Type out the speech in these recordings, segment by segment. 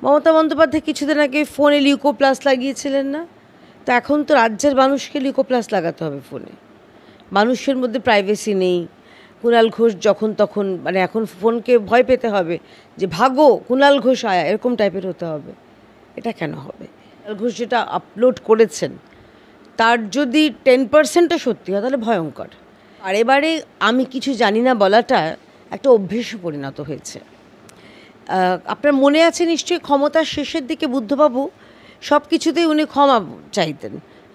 মমতা বন্দ্যোপাধ্যায় কিছুদিন আগে ফোনে লিউকোপ্লাস লাগিয়েছিলেন না? তো এখন তো রাজ্যের মানুষকে লিউকোপ্লাস লাগাতে হবে ফোনে। মানুষের মধ্যে প্রাইভেসি নেই। কুণাল ঘোষ যখন তখন মানে এখন ফোনকে ভয় পেতে হবে যে ভাগো কুণাল ঘোষ আয়া, এরকম টাইপের হতে হবে। এটা কেন হবে? কুণাল ঘোষ যেটা আপলোড করেছেন তার যদি 10%ও সত্যি হয় তাহলে ভয়ঙ্কর। বারে বারে আমি কিছু জানি না বলাটা একটা অভ্যেসে পরিণত হয়েছে। আপনার মনে আছে নিশ্চয়ই ক্ষমতার শেষের দিকে বুদ্ধবাবু সব কিছুতেই উনি ক্ষমা চাইতেন।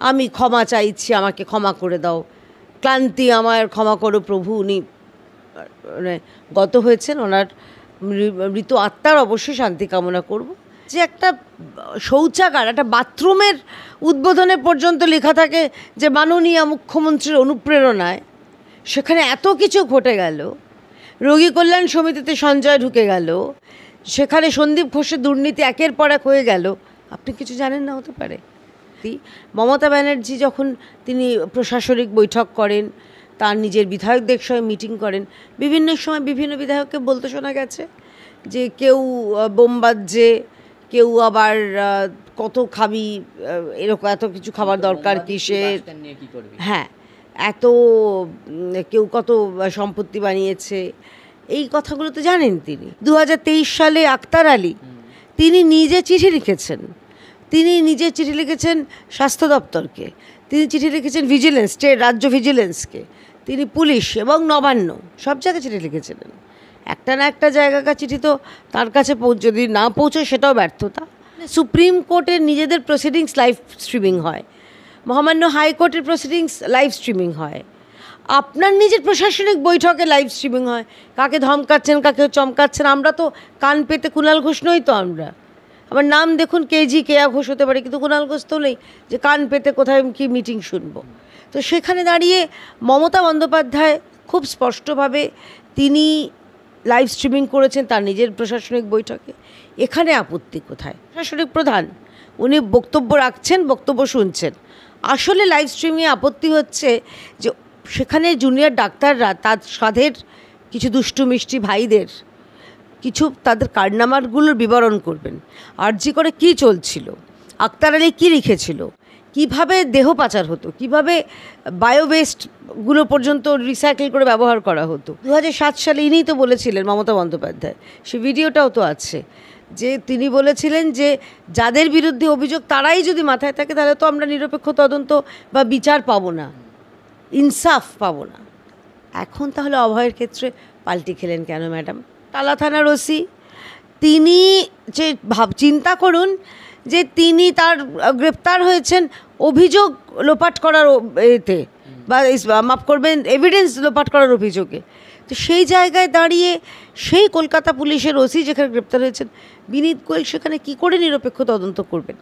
আমি ক্ষমা চাইছি, আমাকে ক্ষমা করে দাও, ক্লান্তি আমার ক্ষমা করো প্রভু। উনি মানে গত হয়েছেন, ওনার মৃত আত্মার অবশ্যই শান্তি কামনা করব। যে একটা শৌচাগার, একটা বাথরুমের উদ্বোধনে পর্যন্ত লেখা থাকে যে মাননীয় মুখ্যমন্ত্রীর অনুপ্রেরণায়, সেখানে এত কিছু ঘটে গেল। রোগী কল্যাণ সমিতিতে সঞ্জয় ঢুকে গেল, সেখানে সন্দীপ ঘোষের দুর্নীতি একের পর এক হয়ে গেল। আপনি কিছু জানেন না হতে পারে? মমতা ব্যানার্জি যখন তিনি প্রশাসনিক বৈঠক করেন, তার নিজের বিধায়কদের সঙ্গে মিটিং করেন, বিভিন্ন সময় বিভিন্ন বিধায়ককে বলতে শোনা গেছে যে কেউ বোম বাজছে, কেউ আবার কত খাবি, এরকম এত কিছু খাবার দরকার কিসের, হ্যাঁ এত, কেউ কত সম্পত্তি বানিয়েছে, এই কথাগুলো তো জানেন তিনি। 2023 সালে আক্তার আলী তিনি নিজে চিঠি লিখেছেন, স্বাস্থ্য দপ্তরকে, তিনি চিঠি লিখেছেন ভিজিলেন্স, রাজ্য ভিজিলেন্সকে, তিনি পুলিশ এবং নবান্ন সব জায়গায় চিঠি লিখেছিলেন। একটা না একটা জায়গাকার চিঠি তো তার কাছে যদি না পৌঁছয় সেটাও ব্যর্থতা। সুপ্রিম কোর্টের নিজেদের প্রসিডিংস লাইভ স্ট্রিমিং হয়, মহামান্য হাইকোর্টের প্রসিডিংস লাইভ স্ট্রিমিং হয়, আপনার নিজের প্রশাসনিক বৈঠকে লাইভ স্ট্রিমিং হয়। কাকে ধমকাচ্ছেন, কাকে চমকাচ্ছেন, আমরা তো কান পেতে কুণাল ঘোষ নই তো। আমরা আমার নাম দেখুন কেয়া ঘোষ হতে পারে, কিন্তু কুণাল ঘোষ তো নেই যে কান পেতে কোথায় কি মিটিং শুনবো। তো সেখানে দাঁড়িয়ে মমতা বন্দ্যোপাধ্যায় খুব স্পষ্টভাবে তিনি লাইভ স্ট্রিমিং করেছেন তার নিজের প্রশাসনিক বৈঠকে। এখানে আপত্তি কোথায়? প্রশাসনিক প্রধান উনি বক্তব্য রাখছেন, বক্তব্য শুনছেন। আসলে লাইভ স্ট্রিমিংয়ে আপত্তি হচ্ছে যে সেখানে জুনিয়র ডাক্তাররা তার সাধের কিছু দুষ্টু মিষ্টি ভাইদের কিছু তাদের কারনামাগুলোর বিবরণ করবেন। আরজি করে কী চলছিল, আক্তার আলী কী লিখেছিল, কিভাবে দেহ পাচার হতো, কিভাবে বায়োওয়েস্টগুলো পর্যন্ত রিসাইকেল করে ব্যবহার করা হতো। 2007 সালে ইনিই তো বলেছিলেন মমতা বন্দ্যোপাধ্যায়, সে ভিডিওটাও তো আছে, যে তিনি বলেছিলেন যে যাদের বিরুদ্ধে অভিযোগ তারাই যদি মাথায় থাকে তাহলে তো আমরা নিরপেক্ষ তদন্ত বা বিচার পাবো না, ইনসাফ পাবো না। এখন তাহলে অভয়ের ক্ষেত্রে পাল্টি খেলেন কেন ম্যাডাম? টালা থানার ওসি তিনি যে চিন্তা করুন যে তিনি তার গ্রেপ্তার হয়েছেন অভিযোগ লোপাট করার এতে, বা মাফ করবেন এভিডেন্স লোপাট করার অভিযোগে। তো সেই জায়গায় দাঁড়িয়ে সেই কলকাতা পুলিশের ওসি যেখানে গ্রেপ্তার হয়েছেন বিনীত গোয়েল, সেখানে কি করে নিরপেক্ষ তদন্ত করবেন?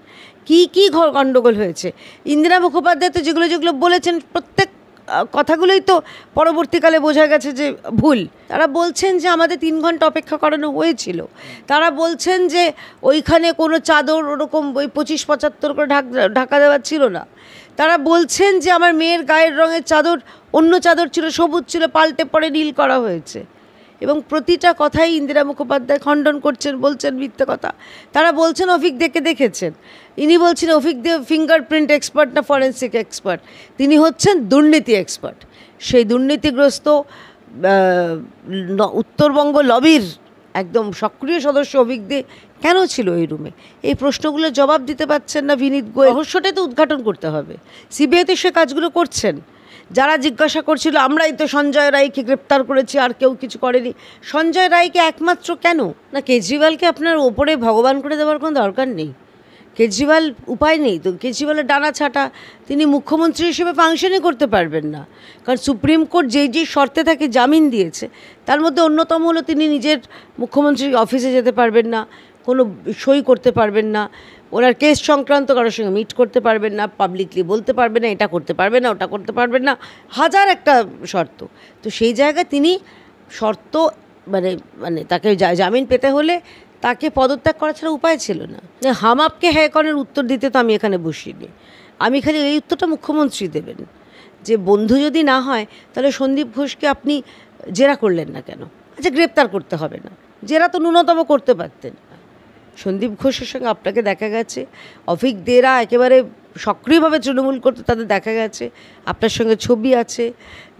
কি গণ্ডগোল হয়েছে? ইন্দিরা মুখোপাধ্যায় তো যেগুলো বলেছেন প্রত্যেক কথাগুলোই তো পরবর্তীকালে বোঝা গেছে যে ভুল। তারা বলছেন যে আমাদের 3 ঘন্টা অপেক্ষা করানো হয়েছিল। তারা বলছেন যে ওইখানে কোনো চাদর ওরকম ওই 25-75 করে ঢাকা দেওয়া ছিল না। তারা বলছেন যে আমার মেয়ের গায়ের রঙের চাদর অন্য চাদর ছিল, সবুজ ছিল, পাল্টে পরে নীল করা হয়েছে। এবং প্রতিটা কথাই ইন্দিরা মুখোপাধ্যায় খণ্ডন করছেন, বলছেন মিথ্যে কথা। তারা বলছেন অফিক দেখেছেন, ইনি বলছেন অফিক দে ফিঙ্গারপ্রিন্ট এক্সপার্ট না ফরেন্সিক এক্সপার্ট, তিনি হচ্ছেন দুর্নীতি এক্সপার্ট। সেই দুর্নীতিগ্রস্ত উত্তরবঙ্গ লবির একদম সক্রিয় সদস্য অফিক দে কেন ছিল এই রুমে? এই প্রশ্নগুলোর জবাব দিতে পারছেন না বিনীত গোয়েল। রহস্যটাই তো উদ্ঘাটন করতে হবে। সিবিআইতে সে কাজগুলো করছেন। যারা জিজ্ঞাসা করছিল আমরাই তো সঞ্জয় রায়কে গ্রেপ্তার করেছি, আর কেউ কিছু করেনি, সঞ্জয় রায়কে একমাত্র কেন? না কেজরিওয়ালকে আপনার ওপরে ভগবান করে দেওয়ার কোনো দরকার নেই। কেজরিওয়াল উপায় নেই তো, কেজরিওয়ালের ডানা ছাটা, তিনি মুখ্যমন্ত্রী হিসেবে ফাংশনই করতে পারবেন না। কারণ সুপ্রিম কোর্ট যেই শর্তে তাকে জামিন দিয়েছে তার মধ্যে অন্যতম হলো তিনি নিজের মুখ্যমন্ত্রীর অফিসে যেতে পারবেন না, কোনো সই করতে পারবেন না, ওনার কেস সংক্রান্ত কারোর সঙ্গে মিট করতে পারবেন না, পাবলিকলি বলতে পারবেন না, এটা করতে পারবেন না, ওটা করতে পারবেন না, হাজার একটা শর্ত। তো সেই জায়গায় তিনি শর্ত মানে তাকে জামিন পেতে হলে তাকে পদত্যাগ করা ছাড়া উপায় ছিল না। হাম আপকে হ্যাঁ কনের উত্তর দিতে তো আমি এখানে বসিনি, আমি খালি এই উত্তরটা মুখ্যমন্ত্রী দেবেন যে বন্ধু যদি না হয় তাহলে সন্দীপ ঘোষকে আপনি জেরা করলেন না কেন? আচ্ছা গ্রেপ্তার করতে হবে না, জেরা তো ন্যূনতম করতে পারতেন। সন্দীপ ঘোষের সঙ্গে আপনাকে দেখা গেছে, অভিক দেরা একেবারে সক্রিয়ভাবে তৃণমূল করতে তাদের দেখা গেছে, আপনার সঙ্গে ছবি আছে,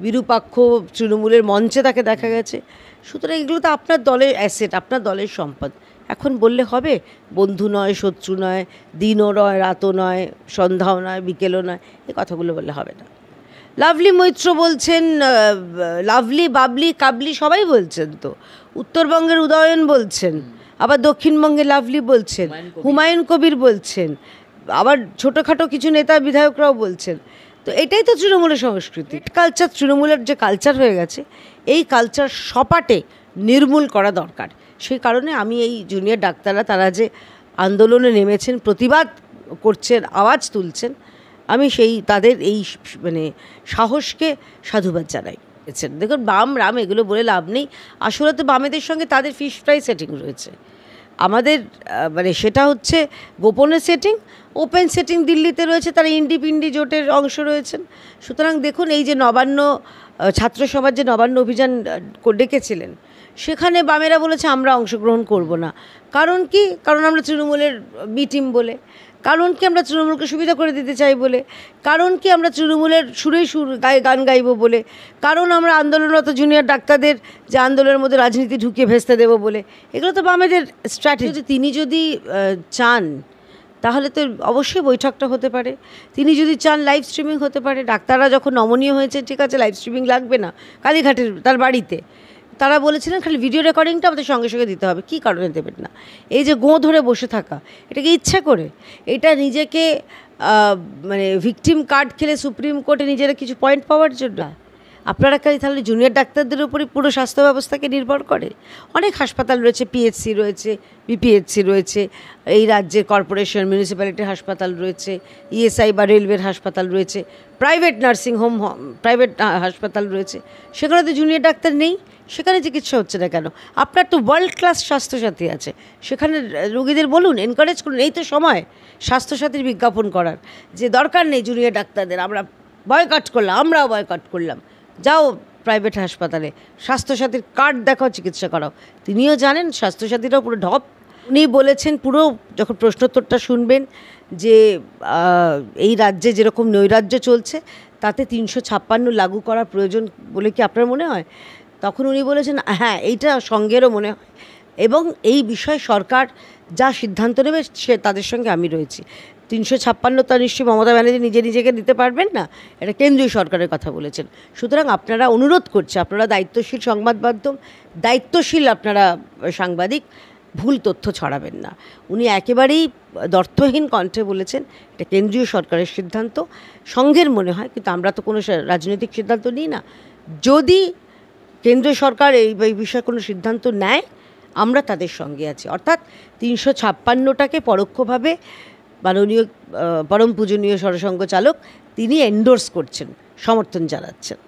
বিরূপাক্ষ তৃণমূলের মঞ্চে তাকে দেখা গেছে। সুতরাং এগুলো তো আপনার দলের অ্যাসেট, আপনার দলের সম্পদ। এখন বললে হবে বন্ধু নয়, শত্রু নয়, দিনও নয়, রাতও নয়, সন্ধ্যাও নয়, বিকেলও নয়, এই কথাগুলো বললে হবে না। লাভলি মৈত্র বলছেন, লাভলি, বাবলি, কাবলি সবাই বলছেন তো। উত্তরবঙ্গের উদয়ন বলছেন, আবার দক্ষিণবঙ্গে লাভলি বলছেন, হুমায়ুন কবির বলছেন, আবার ছোটোখাটো কিছু নেতা বিধায়করাও বলছেন। তো এটাই তো তৃণমূলের সংস্কৃতি। কালচার, তৃণমূলের যে কালচার হয়ে গেছে, এই কালচার সপাটে নির্মূল করা দরকার। সেই কারণে আমি এই জুনিয়র ডাক্তাররা তারা যে আন্দোলনে নেমেছেন, প্রতিবাদ করছেন, আওয়াজ তুলছেন, আমি সেই তাদের এই মানে সাহসকে সাধুবাদ জানাই। দেখুন, বাম রাম এগুলো বলে লাভ নেই। আসলে তো বামেদের সঙ্গে তাদের ফিশ ফ্রাই সেটিং রয়েছে। আমাদের মানে সেটা হচ্ছে গোপনের সেটিং, ওপেন সেটিং দিল্লিতে রয়েছে, তারা ইন্ডি পিন্ডি জোটের অংশ রয়েছেন। সুতরাং দেখুন, এই যে নবান্ন ছাত্র সমাজ যে নবান্ন অভিযান ডেকেছিলেন, সেখানে বামেরা বলেছে আমরা অংশগ্রহণ করব না। কারণ কি? কারণ আমরা তৃণমূলের বি টিম বলে। কারণ কি? আমরা তৃণমূলকে সুবিধা করে দিতে চাই বলে। কারণ কি? আমরা তৃণমূলের সুরেই গান গাইব বলে। কারণ আমরা আন্দোলনরত জুনিয়র ডাক্তারদের যে আন্দোলনের মধ্যে রাজনীতি ঢুকিয়ে ভেস্তে দেবো বলে। এগুলো তো বামেদের স্ট্র্যাটেজি। তিনি যদি চান তাহলে তো অবশ্যই বৈঠকটা হতে পারে। তিনি যদি চান লাইভ স্ট্রিমিং হতে পারে। ডাক্তাররা যখন নমনীয় হয়েছে, ঠিক আছে লাইভ স্ট্রিমিং লাগবে না, কালীঘাটের তার বাড়িতে তারা বলেছিলেন খালি ভিডিও রেকর্ডিংটা আমাদের সঙ্গে সঙ্গে দিতে হবে। কী কারণে দেবেন না? এই যে গোঁ ধরে বসে থাকা, এটাকে ইচ্ছা করে, এটা নিজেকে মানে ভিকটিম কার্ড খেলে সুপ্রিম কোর্টে নিজের কিছু পয়েন্ট পাওয়ার জন্য। আপনারা কাজ তাহলে জুনিয়র ডাক্তারদের উপরই পুরো স্বাস্থ্য ব্যবস্থাকে নির্ভর করে। অনেক হাসপাতাল রয়েছে, পিএইচসি রয়েছে, বিপিএইচসি রয়েছে, এই রাজ্যের কর্পোরেশন মিউনিসিপ্যালিটির হাসপাতাল রয়েছে, ইএসআই বা রেলওয়ের হাসপাতাল রয়েছে, প্রাইভেট নার্সিং হোম, প্রাইভেট হাসপাতাল রয়েছে। সেখানে তো জুনিয়র ডাক্তার নেই, সেখানে চিকিৎসা হচ্ছে না কেন? আপনার তো ওয়ার্ল্ড ক্লাস স্বাস্থ্যসাথী আছে, সেখানে রোগীদের বলুন, এনকারেজ করুন। এই তো সময় স্বাস্থ্যসাথীর বিজ্ঞাপন করার, যে দরকার নেই জুনিয়র ডাক্তারদের, আমরা বয়কট করলাম, আমরাও বয়কট করলাম, যাও প্রাইভেট হাসপাতালে স্বাস্থ্যসাথীর কার্ড দেখাও, চিকিৎসা করাও। তিনিও জানেন স্বাস্থ্যসাথীরাও পুরো ঢপ। উনি বলেছেন, পুরো যখন প্রশ্নোত্তরটা শুনবেন, যে এই রাজ্যে যেরকম নৈরাজ্য চলছে তাতে 356 লাগু করা প্রয়োজন বলে কি আপনার মনে হয়? তখন উনি বলেছেন, হ্যাঁ এইটা সঙ্গেরও মনে হয়, এবং এই বিষয়ে সরকার যা সিদ্ধান্ত নেবে সে তাদের সঙ্গে আমি রয়েছি। 356 তা নিশ্চয়ই মমতা ব্যানার্জি নিজেকে দিতে পারবেন না, এটা কেন্দ্রীয় সরকারের কথা বলেছেন। সুতরাং আপনারা, অনুরোধ করছে, আপনারা দায়িত্বশীল সংবাদ মাধ্যম, দায়িত্বশীল আপনারা সাংবাদিক, ভুল তথ্য ছড়াবেন না। উনি একেবারেই দ্ব্যর্থহীন কণ্ঠে বলেছেন এটা কেন্দ্রীয় সরকারের সিদ্ধান্ত, সংঘের মনে হয়, কিন্তু আমরা তো কোনো রাজনৈতিক সিদ্ধান্ত নিই না। যদি কেন্দ্রীয় সরকার এই বিষয়ে কোনো সিদ্ধান্ত নেয়, আমরা তাদের সঙ্গে আছি। অর্থাৎ 356টাকে পরোক্ষভাবে মাননীয় পরম পূজনীয় সরসংঘ চালক তিনি এন্ডোর্স করছেন, সমর্থন জানাচ্ছেন।